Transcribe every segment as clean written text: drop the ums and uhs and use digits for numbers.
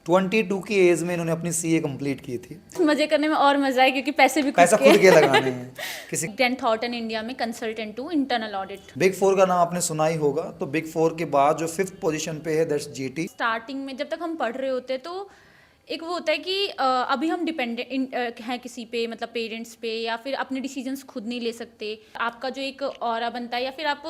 22 की एज में इन्होंने अपनी सीए कंप्लीट की थी। मजे करने में और मजा है क्योंकि पैसे भी पैसा खुद के लगाने हैं। किसी ग्रैंड थॉटन इंडिया में कंसल्टेंट हूँ इंटरनल ऑडिट। बिग फोर का नाम आपने सुना ही होगा, तो बिग फोर के बाद जो 5th पोजीशन पे है दैट्स जीटी। स्टार्टिंग में जब तक हम पढ़ रहे होते तो एक वो होता है कि अभी हम डिपेंडेंट हैं किसी पे, मतलब पेरेंट्स पे, या फिर अपने डिसीजंस खुद नहीं ले सकते। आपका जो एक ऑरा बनता है या फिर आप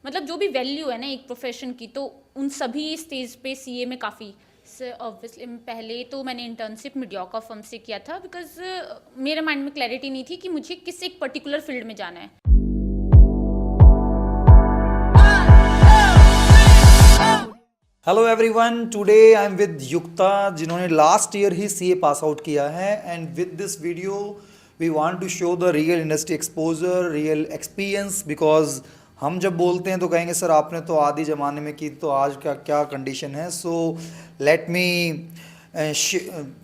मतलब जो भी वैल्यू है ना एक प्रोफेशन की, तो उन सभी स्टेज पे सीए में काफ़ी ऑब्वियसली पहले तो मैंने इंटर्नशिप मीडियोकर फर्म से किया था बिकॉज मेरे माइंड में क्लैरिटी नहीं थी कि मुझे किस एक पर्टिकुलर फील्ड में जाना है। Hello everyone, today I am with Yukta जिन्होंने लास्ट ईयर ही सीए पास आउट किया है। And with this video we want to show the real industry exposure, real experience. Because हम जब बोलते हैं तो कहेंगे सर आपने तो आदि ज़माने में की, तो आज का क्या कंडीशन है। So let me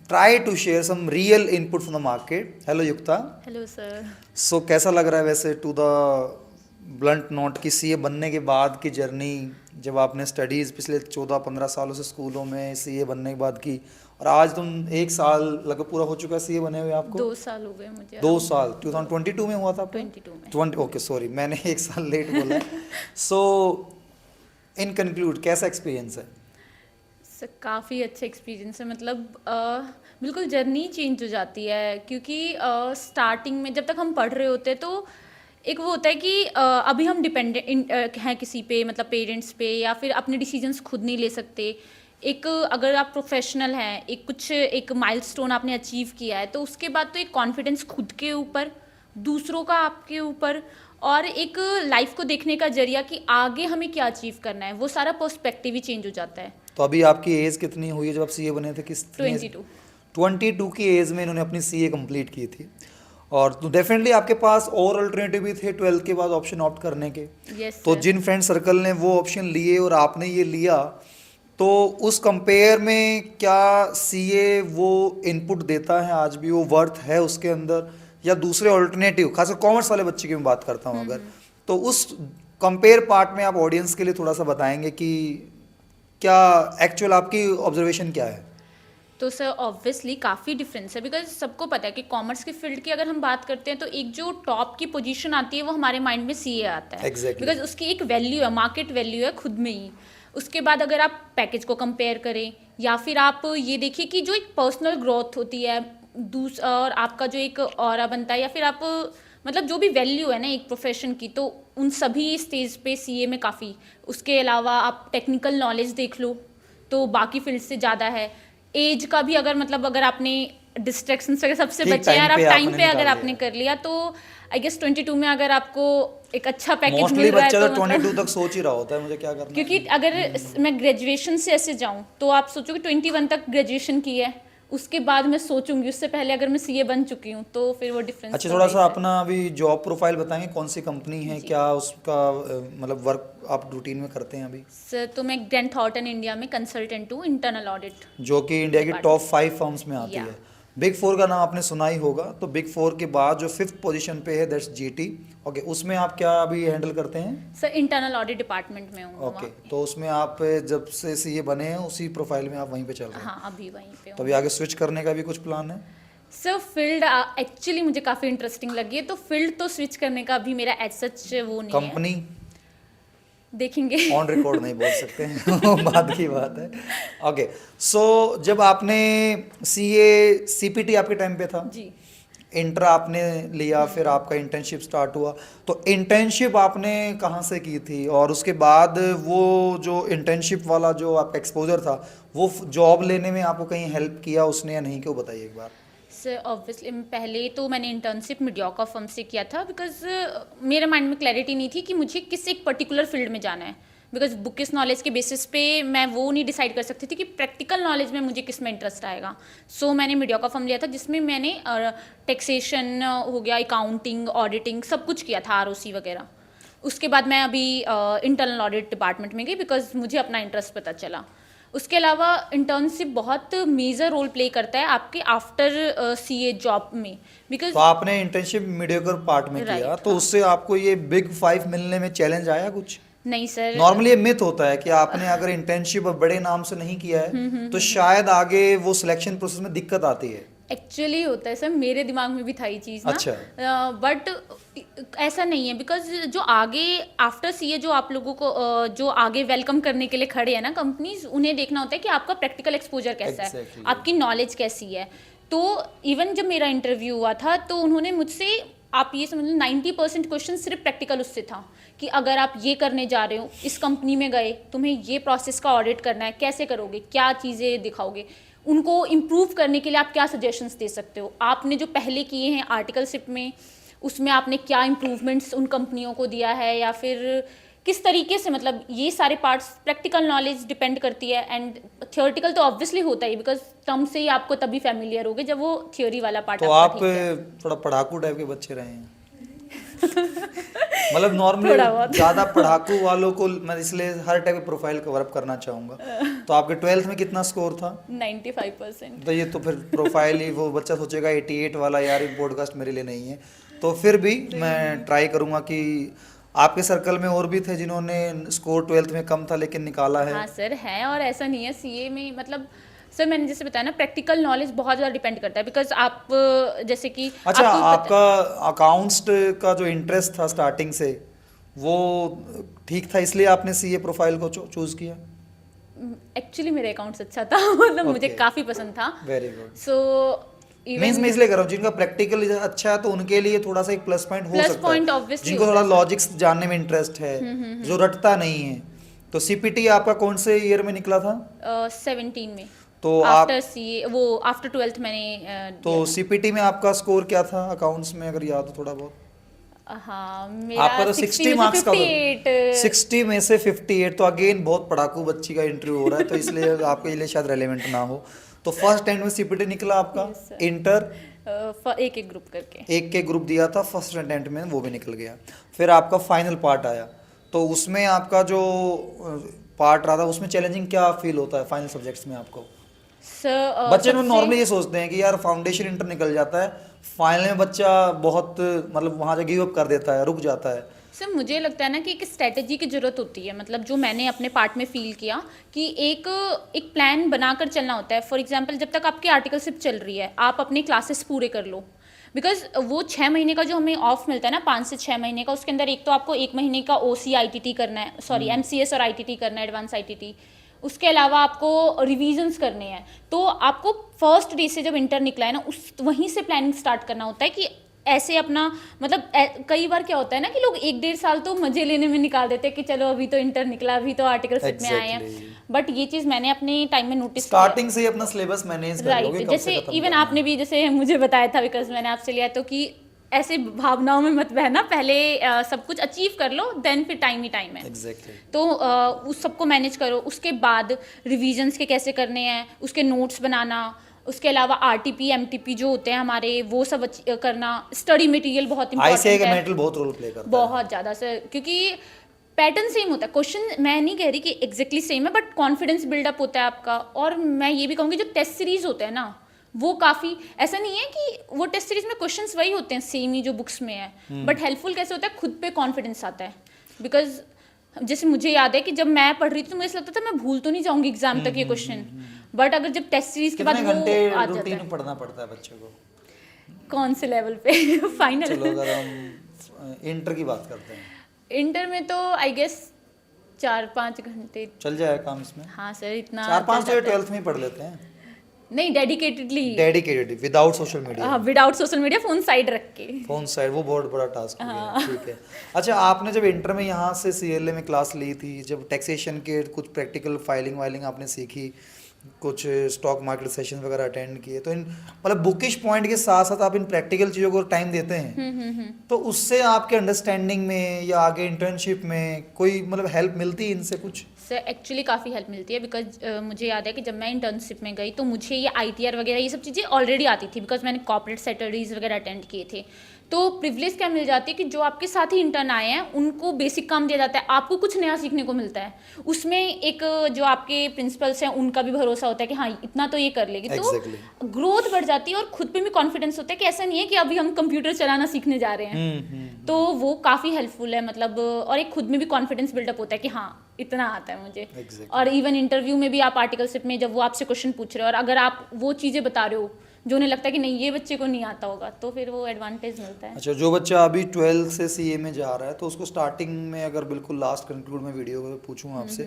try to share some real input from the market. Hello Yukta. Hello sir. So कैसा लग रहा है वैसे टू द ब्लंट नोट की सीए बनने के बाद की जर्नी, जब आपने स्टडीज़ पिछले 14-15 सालों से स्कूलों में सीए बनने के बाद की, और आज तुम 1 साल लगभग पूरा हो चुका है सीए बने हुए आपको? 2 साल हो गए मुझे। 2 साल 2022 में हुआ था आपको? 22 में। ओके सॉरी, मैंने 1 साल लेट बोला। सो इन कंक्लूड कैसा एक्सपीरियंस है? सर काफ़ी अच्छा एक्सपीरियंस है, मतलब बिल्कुल जर्नी चेंज हो जाती है क्योंकि स्टार्टिंग में जब तक हम पढ़ रहे होते हैं तो एक वो होता है कि अभी हम डिपेंडेंट हैं किसी पे, मतलब पेरेंट्स पे, या फिर अपने डिसीजंस खुद नहीं ले सकते। एक अगर आप प्रोफेशनल हैं, एक माइलस्टोन आपने अचीव किया है, तो उसके बाद तो एक कॉन्फिडेंस खुद के ऊपर, दूसरों का आपके ऊपर, और एक लाइफ को देखने का जरिया कि आगे हमें क्या अचीव करना है, वो सारा पर्सपेक्टिव ही चेंज हो जाता है। तो अभी आपकी एज कितनी हुई है जब आप सीए बने थे? 22 की एज में इन्होंने अपनी सीए कंप्लीट की थी। और तो डेफिनेटली आपके पास और अल्टरनेटिव भी थे 12th के बाद ऑप्शन ऑप्ट करने के। तो जिन फ्रेंड सर्कल ने वो ऑप्शन लिए और आपने ये लिया, तो उस कंपेयर में क्या सीए वो इनपुट देता है आज भी, वो वर्थ है उसके अंदर, या दूसरे ऑल्टरनेटिव, खासकर कॉमर्स वाले बच्चे की मैं बात करता हूँ अगर, तो उस कंपेयर पार्ट में आप ऑडियंस के लिए थोड़ा सा बताएंगे कि क्या एक्चुअल आपकी ऑब्जर्वेशन क्या है? तो सर ऑब्वियसली काफ़ी डिफरेंस है बिकॉज सबको पता है कि कॉमर्स की फील्ड की अगर हम बात करते हैं तो एक जो टॉप की पोजीशन आती है वो हमारे माइंड में सीए आता है। बिकॉज उसकी एक वैल्यू है, मार्केट वैल्यू है खुद में ही। उसके बाद अगर आप पैकेज को कंपेयर करें या फिर आप ये देखिए कि जो एक पर्सनल ग्रोथ होती है और आपका जो एक ऑरा बनता है, या फिर आप मतलब जो भी वैल्यू है ना एक प्रोफेशन की, तो उन सभी स्टेज पे सीए में काफ़ी। उसके अलावा आप टेक्निकल नॉलेज देख लो तो बाकी फील्ड से ज़्यादा है। एज का भी अगर मतलब अगर आपने डिस्ट्रैक्शन से सबसे बचे हैं, आप टाइम पे अगर आपने कर लिया, तो आई गेस 22 में अगर आपको एक अच्छा पैकेज मिल रहा है तो बच्चा 22 तक सोच ही रहा होता है मुझे क्या करना है। क्योंकि अगर मैं ग्रेजुएशन से ऐसे जाऊं तो आप सोचोगे 21 तक ग्रेजुएशन की है, उसके बाद मैं सोचूंगी, उससे पहले अगर मैं सीए बन चुकी हूँ तो फिर वो डिफरेंस। अच्छा, थोड़ा सा अपना अभी जॉब प्रोफाइल बताएंगे, कौन सी कंपनी है, क्या उसका मतलब वर्क आप रूटीन में करते हैं अभी? सर तो मैं ग्रैंड थॉटन इंडिया में कंसल्टेंट हूँ इंटरनल ऑडिट, जो कि इंडिया की टॉप 5 फर्म्स में आती है। बिग फोर का नाम आपने सुना ही होगा। तो बिग फोर के बाद जो 5th पोजीशन पे है दैट्स जीटी। ओके, उसमें आप क्या अभी हैंडल करते हैं? सर इंटरनल ऑडिट डिपार्टमेंट में हूँ। ओके, तो उसमें आप जब से सीए बने हैं उसी प्रोफाइल में आप वहीं पे चल रहे हैं? हाँ, अभी वहीं पे हूँ। तो अभी आगे स्विच करने का भी कुछ प्लान है? सर फील्ड एक्चुअली मुझे काफ़ी इंटरेस्टिंग लगी है, तो फील्ड तो स्विच करने का अभी मेरा एज सच वो नहीं है। कंपनी देखेंगे, ऑन रिकॉर्ड नहीं बोल सकते हैं बाद की बात है। ओके, सो जब आपने सीए सीपीटी आपके टाइम पे था जी, इंटर आपने लिया, फिर आपका इंटर्नशिप स्टार्ट हुआ, तो इंटर्नशिप आपने कहाँ से की थी? और उसके बाद वो जो इंटर्नशिप वाला जो आपका एक्सपोजर था वो जॉब लेने में आपको कहीं हेल्प किया उसने या नहीं, क्यों बताइए एक बार। सर ऑब्वियसली पहले तो मैंने इंटर्नशिप मीडियोकर फर्म से किया था बिकॉज मेरे माइंड में क्लैरिटी नहीं थी कि मुझे किस एक पर्टिकुलर फील्ड में जाना है। बिकॉज बुकिश नॉलेज के बेसिस पे मैं वो नहीं डिसाइड कर सकती थी कि प्रैक्टिकल नॉलेज में मुझे किस में इंटरेस्ट आएगा। सो मैंने मीडियोकर फर्म लिया था जिसमें मैंने टैक्सेशन हो गया, अकाउंटिंग, ऑडिटिंग, सब कुछ किया था, आरओसी वगैरह। उसके बाद मैं अभी इंटरनल ऑडिट डिपार्टमेंट में गई बिकॉज मुझे अपना इंटरेस्ट पता चला। उसके अलावा इंटर्नशिप बहुत मेजर रोल प्ले करता है आपके आफ्टर सीए जॉब में, बिकॉज तो आपने इंटर्नशिप मीडियोकर पार्ट में किया, तो उससे आपको ये बिग 5 मिलने में चैलेंज आया कुछ? नहीं सर, नॉर्मली ये मिथ होता है कि आपने अगर इंटर्नशिप बड़े नाम से नहीं किया है तो शायद आगे वो सिलेक्शन प्रोसेस में दिक्कत आती है। एक्चुअली होता है सर, मेरे दिमाग में भी था ये चीज़ ना। अच्छा। बट ऐसा नहीं है, बिकॉज जो आगे आफ्टर सीए जो आप लोगों को जो आगे वेलकम करने के लिए खड़े हैं ना कंपनीज, उन्हें देखना होता है कि आपका प्रैक्टिकल एक्सपोजर कैसा है, आपकी नॉलेज कैसी है। तो इवन जब मेरा इंटरव्यू हुआ था तो उन्होंने मुझसे, आप ये समझ लो 90% क्वेश्चन सिर्फ प्रैक्टिकल उससे था कि अगर आप ये करने जा रहे हो, इस कंपनी में गए, तुम्हें ये प्रोसेस का ऑडिट करना है, कैसे करोगे, क्या चीज़ें दिखाओगे, उनको इम्प्रूव करने के लिए आप क्या सजेशंस दे सकते हो, आपने जो पहले किए हैं आर्टिकलशिप में उसमें आपने क्या इम्प्रूवमेंट्स उन कंपनियों को दिया है, या फिर किस तरीके से, मतलब ये सारे पार्ट्स प्रैक्टिकल नॉलेज डिपेंड करती है। एंड थियोरेटिकल तो ऑब्वियसली होता ही, बिकॉज टर्म से ही आपको तभी फेमिलियर होगे जब वो थियोरी वाला पार्ट। तो आप थोड़ा पढ़ाकू टाइप के बच्चे रहे हैं मतलब नॉर्मली ज्यादा पढ़ाकू वालों को मैं इसलिए हर टाइप की प्रोफाइल कवर अप करना चाहूंगा। तो आपके 12th में कितना स्कोर था? 95%। तो ये तो फिर प्रोफाइल ही वो बच्चा सोचेगा 88 वाला, यार ये पॉडकास्ट मेरे लिए नहीं है। तो फिर भी मैं ट्राई करूंगा कि आपके सर्कल में और भी थे जिन्होंने स्कोर 12th में कम था लेकिन निकाला है। हाँ सर है, और ऐसा नहीं है सीए में, मतलब सर मैंने जैसे बताया ना, प्रैक्टिकल नॉलेज बहुत ज़्यादा डिपेंड करता है, बिकॉज आप जैसे कि अच्छा, आपका अकाउंट्स का जो इंटरेस्ट था स्टार्टिंग से वो ठीक था, इसलिए आपने सीए प्रोफाइल को चूज किया? एक्चुअली मेरा अकाउंट्स अच्छा था मतलब मुझे काफ़ी पसंद था। Very good. सो मींस मैं इसलिए कर रहा हूँ जिनका प्रैक्टिकल अच्छा है तो उनके लिए थोड़ा सा एक प्लस पॉइंट हो सकता है, ऑब्वियसली जिनको थोड़ा लॉजिक्स जानने में इंटरेस्ट है, जो रटता नहीं है। तो सीपीटी आपका कौन से ईयर में निकला था? 17 में। तो आफ्टर सीए, वो आफ्टर 12th मैंने तो सीपीटी में आपका स्कोर क्या था अकाउंट्स में, अगर याद हो थोड़ा बहुत? हाँ मेरा आपका तो 60 मार्क्स का 60 में से 58, तो अगेन बहुत पढ़ाकू बच्ची का इंटरव्यू हो रहा है तो इसलिए आपके लिए शायद रेलेवेंट ना हो। तो फर्स्ट अटेम्प्ट में सीपीटी निकला आपका? इंटर एक ग्रुप करके एक के ग्रुप दिया था, फर्स्ट अटेम्प्ट में वो भी निकल गया। फिर आपका फाइनल पार्ट आया, तो उसमें आपका जो पार्ट रहा था उसमें चैलेंजिंग क्या फील होता है फाइनल सब्जेक्ट्स में आपको? बच्चे में नॉर्मली ये सोचते हैं कि यार फाउंडेशन इंटर निकल जाता है, फाइनल में बच्चा बहुत मतलब वहाँ से गिव अप कर देता है, रुक जाता है। सर मुझे लगता है ना कि एक स्ट्रेटेजी की ज़रूरत होती है, मतलब जो मैंने अपने पार्ट में फील किया कि एक प्लान बनाकर चलना होता है। फॉर एग्जांपल जब तक आपकी आर्टिकलशिप चल रही है आप अपने क्लासेस पूरे कर लो, बिकॉज वो 6 महीने का जो हमें ऑफ मिलता है ना, 5 से 6 महीने का, उसके अंदर एक तो आपको 1 महीने का OC ITT करना है, सॉरी MCS और ITT करना है, एडवांस ITT। उसके अलावा आपको रिवीजन्स करने हैं। तो आपको फर्स्ट डे से जब इंटर निकला है ना, उस वहीं से प्लानिंग स्टार्ट करना होता है कि ऐसे अपना, मतलब कई बार क्या होता है ना कि लोग 1-1.5 साल तो मजे लेने में निकाल देते हैं कि चलो अभी तो इंटर निकला, अभी तो आर्टिकलशिप में आए हैं। बट ये चीज़ मैंने अपने टाइम में नोटिस किया, स्टार्टिंग से ही अपना सिलेबस मैनेज कर लोगे। जैसे इवन आपने भी जैसे मुझे बताया था, बिकॉज मैंने आपसे लिया, तो कि ऐसे भावनाओं में मत बहना, पहले सब कुछ अचीव कर लो, देन फिर टाइम ही टाइम है। Exactly. तो उस सबको मैनेज करो, उसके बाद रिवीजन्स के कैसे करने हैं, उसके नोट्स बनाना, उसके अलावा RTP MTP जो होते हैं हमारे, वो सब करना, स्टडी मटेरियल बहुत इंपॉर्टेंट है। मटेरियल बहुत रोल प्ले करता है, बहुत ज़्यादा सर, क्योंकि पैटर्न सेम होता है, क्वेश्चन मैं नहीं कह रही कि एग्जैक्टली सेम है, बट कॉन्फिडेंस बिल्डअप होता है आपका। और मैं ये भी कहूँगी जो टेस्ट सीरीज होते हैं ना, वो काफ़ी, ऐसा नहीं है कि वो टेस्ट सीरीज में क्वेश्चंस वही होते हैं सेम ही जो बुक्स में है, बट हेल्पफुल कैसे होता है, खुद पे कॉन्फिडेंस आता है। बिकॉज जैसे मुझे याद है कि जब मैं पढ़ रही थी तो मुझे लगता था मैं भूल तो नहीं जाऊंगी एग्जाम तक ये क्वेश्चन, बट अगर जब टेस्ट सीरीज के बाद वो आ जाता है। पढ़ना पड़ता है बच्चों को? कौन से लेवल पे? फाइनल। चलो अगर हम इंटर की बात करते हैं, इंटर में तो आई गेस 4-5 घंटे चल जाए काम इसमें। हाँ सर, इतना 4-5 तो 12th में ही पढ़ लेते हैं। नहीं, dedicated without social media. Without social media, phone side रख के। फोन साइड, वो बहुत बड़ा टास्क है। ठीक है। अच्छा, आपने जब इंटर में यहाँ से CLA में क्लास ली थी, जब टैक्सेशन के कुछ प्रैक्टिकल फाइलिंग आपने सीखी, कुछ स्टॉक मार्केट सेशन वगैरह अटेंड किए, तो इन मतलब बुकिश पॉइंट के साथ साथ आप इन प्रैक्टिकल चीज़ों को टाइम देते हैं, तो उससे आपके अंडरस्टैंडिंग में या आगे इंटर्नशिप में कोई मतलब हेल्प मिलती है इनसे कुछ? सर एक्चुअली काफ़ी हेल्प मिलती है बिकॉज मुझे याद है कि जब मैं इंटर्नशिप में गई तो मुझे ये ITR वगैरह ये सब चीज़ें ऑलरेडी आती थी बिकॉज मैंने कॉर्पोरेट सैटरडेज वगैरह अटेंड किए थे। तो प्रिविलेज क्या मिल जाती है कि जो आपके साथ ही इंटर्न आए हैं उनको बेसिक काम दिया जाता है, आपको कुछ नया सीखने को मिलता है। उसमें एक जो आपके प्रिंसिपल्स हैं उनका भी भरोसा होता है कि हाँ इतना तो ये कर लेगी, तो ग्रोथ बढ़ जाती है और खुद पे भी कॉन्फिडेंस होता है कि ऐसा नहीं है कि अभी हम कंप्यूटर चलाना सीखने जा रहे हैं। तो वो काफ़ी हेल्पफुल है मतलब, और एक खुद में भी कॉन्फिडेंस बिल्डअप होता है कि हाँ इतना आता है मुझे। और इवन इंटरव्यू में भी आप आर्टिकलशिप में जब वो आपसे क्वेश्चन पूछ रहे हो और अगर आप वो चीज़ें बता रहे हो जो उन्हें लगता है कि नहीं ये बच्चे को नहीं आता होगा, तो फिर वो एडवांटेज मिलता है। अच्छा, जो बच्चा अभी 12 से CA में जा रहा है तो उसको स्टार्टिंग में अगर बिल्कुल लास्ट कंक्लूड में वीडियो में पूछूं आपसे,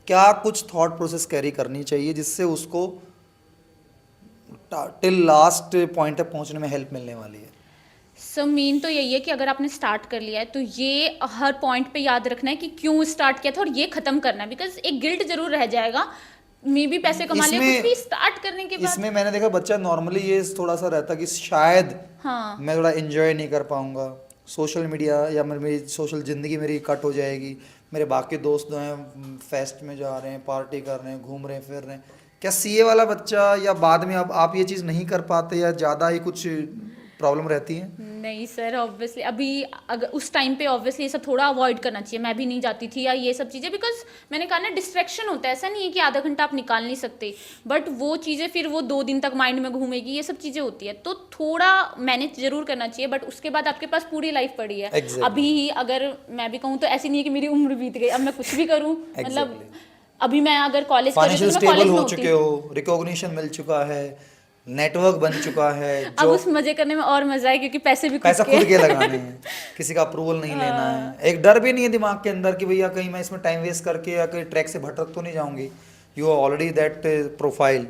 क्या कुछ थॉट प्रोसेस कैरी करनी चाहिए जिससे उसको टिल लास्ट पॉइंट तक पहुंचने में हेल्प मिलने वाली है? सो मेन तो यही है कि अगर आपने स्टार्ट कर लिया है तो ये हर पॉइंट पे याद रखना है कि क्यों स्टार्ट किया था और ये खत्म करना है। बिकॉज एक गिल्ट जरूर रह जाएगा, मे भी पैसे कमा लिया कुछ भी स्टार्ट करने के बाद। इसमें मैंने देखा बच्चा नॉर्मली ये थोड़ा सा रहता कि शायद हाँ मैं थोड़ा एंजॉय नहीं कर पाऊंगा सोशल मीडिया, या मेरी सोशल ज़िंदगी मेरी कट हो जाएगी, मेरे बाकी दोस्त जो हैं फेस्ट में जा रहे हैं, पार्टी कर रहे हैं, घूम रहे हैं, फिर रहे हैं। क्या CA वाला बच्चा या बाद में अब आप ये चीज़ नहीं कर पाते या ज़्यादा ही कुछ प्रॉब्लम रहती है? नहीं सर, ऑब्वियसली अभी अगर उस टाइम पे ऑब्वियसली ये सब थोड़ा अवॉइड करना चाहिए। मैं भी नहीं जाती थी या ये सब चीज़ें, बिकॉज मैंने कहा ना डिस्ट्रैक्शन होता है। ऐसा नहीं है कि आधा घंटा आप निकाल नहीं सकते, बट वो चीज़ें फिर वो 2 दिन तक माइंड में घूमेगी, ये सब चीज़ें होती है। तो थोड़ा मैनेज जरूर करना चाहिए, बट उसके बाद आपके पास पूरी लाइफ पड़ी है। अभी ही अगर मैं भी कहूँ तो ऐसी नहीं है कि मेरी उम्र बीत गई, अब मैं कुछ भी करूँ। मतलब अभी मैं अगर कॉलेज फाइनेंशियल स्टेबल हो चुके हो, रिकॉग्निशन मिल चुका है, नेटवर्क बन चुका है, अब उस मजे करने में और मजा है क्योंकि पैसे भी पैसा खुद के लगाने हैं, किसी का अप्रूवल नहीं लेना है, एक डर भी नहीं है दिमाग के अंदर कि भैया कहीं मैं इसमें टाइम वेस्ट करके या कहीं ट्रैक से भटक तो नहीं जाऊंगी। You are already that profile.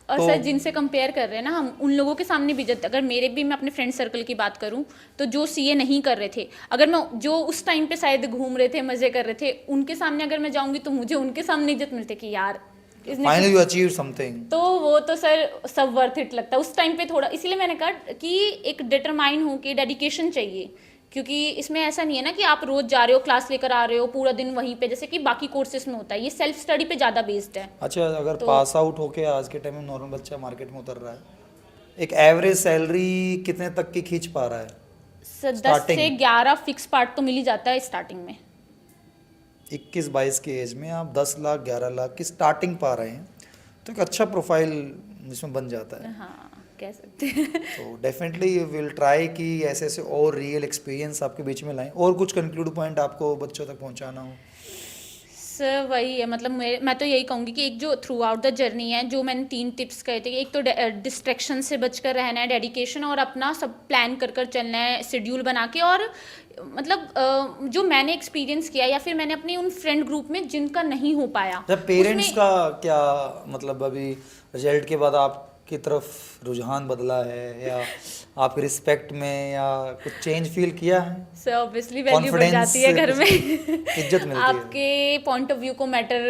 और सर जिनसे कंपेयर कर रहे हैं ना हम, उन लोगों के सामने भी जब अगर मेरे भी मैं अपने फ्रेंड सर्कल की बात करूं तो जो CA नहीं कर रहे थे, अगर मैं जो उस टाइम पे शायद घूम रहे थे, मजे कर रहे थे, उनके सामने अगर मैं जाऊंगी तो मुझे उनके सामने इज्जत मिलती कि यार फाइनली यू अचीव समथिंग। तो वो तो सर सब वर्थ इट लगता है उस टाइम पे थोड़ा। इसीलिए मैंने कहा कि एक डिटरमाइन हो के डेडिकेशन चाहिए, क्योंकि इसमें ऐसा नहीं है ना कि आप रोज जा रहे हो, क्लास लेकर आ रहे हो पूरा दिन वहीं पे, जैसे कि बाकी कोर्सेज में होता है। ये सेल्फ स्टडी पे ज़्यादा बेस्ड है। अच्छा, अगर पास आउट होके आज के टाइम में नॉर्मल बच्चा मार्केट में उतर रहा है, एक एवरेज सैलरी कितने तक की खींच पा रहा है? सर 10 से 11 फिक्स पार्ट तो मिल ही जाता है स्टार्टिंग में। 21-22 की एज में आप 10 लाख 11 लाख की स्टार्टिंग पा रहे हैं, तो एक अच्छा प्रोफाइल जिसमें बन जाता है। हाँ कह सकते हैं। तो डेफिनेटली विल ट्राई कि ऐसे ऐसे और रियल एक्सपीरियंस आपके बीच में लाएं। और कुछ कंक्लूड पॉइंट आपको बच्चों तक पहुंचाना हो? सर वही है, मतलब मैं तो यही कहूँगी कि एक जो थ्रू आउट द जर्नी है, जो मैंने 3 टिप्स कहे थे कि एक तो डिस्ट्रैक्शन से बचकर रहना है, डेडिकेशन, और अपना सब प्लान कर चलना है शेड्यूल बना के। और मतलब जो मैंने एक्सपीरियंस किया या फिर मैंने अपने उन फ्रेंड ग्रुप में जिनका नहीं हो पाया, जब पेरेंट्स का क्या मतलब अभी रिजल्ट के बाद आपकी तरफ रुझान बदला है या आपकी रिस्पेक्ट में या कुछ चेंज फील किया है? सर ऑब्वियसली वैल्यू बढ़ जाती है घर में, इज्जत मिलती है, आपके पॉइंट ऑफ व्यू को मैटर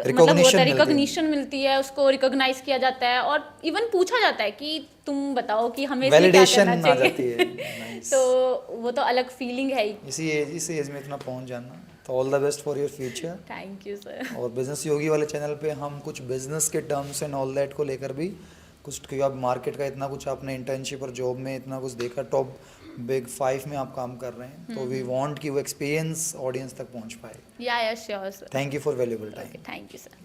मतलब होता है, रिकॉग्निशन मिलती है, उसको रिकॉग्नाइज किया जाता है और इवन पूछा जाता है कि तुम बताओ कि हमें इसमें क्या करना चाहिए। जाती है। तो वो तो अलग फीलिंग है ही। इस एज में इतना पहुंच जाना, तो all the best for your future. Thank you sir. और बिजनेस योगी वाले चैनल पे हम कुछ बिजनेस के टर्म्स एंड ऑल दैट को लेकर भी कुछ, क्योंकि आप मार्केट का इतना कुछ आपने इंटर्नशिप और जॉब में इतना कुछ देखा, टॉप बिग 5 में आप काम कर रहे हैं, तो वी वांट कि वो एक्सपीरियंस ऑडियंस तक पहुंच पाए। या sure sir. Thank you for valuable time. Thank you sir.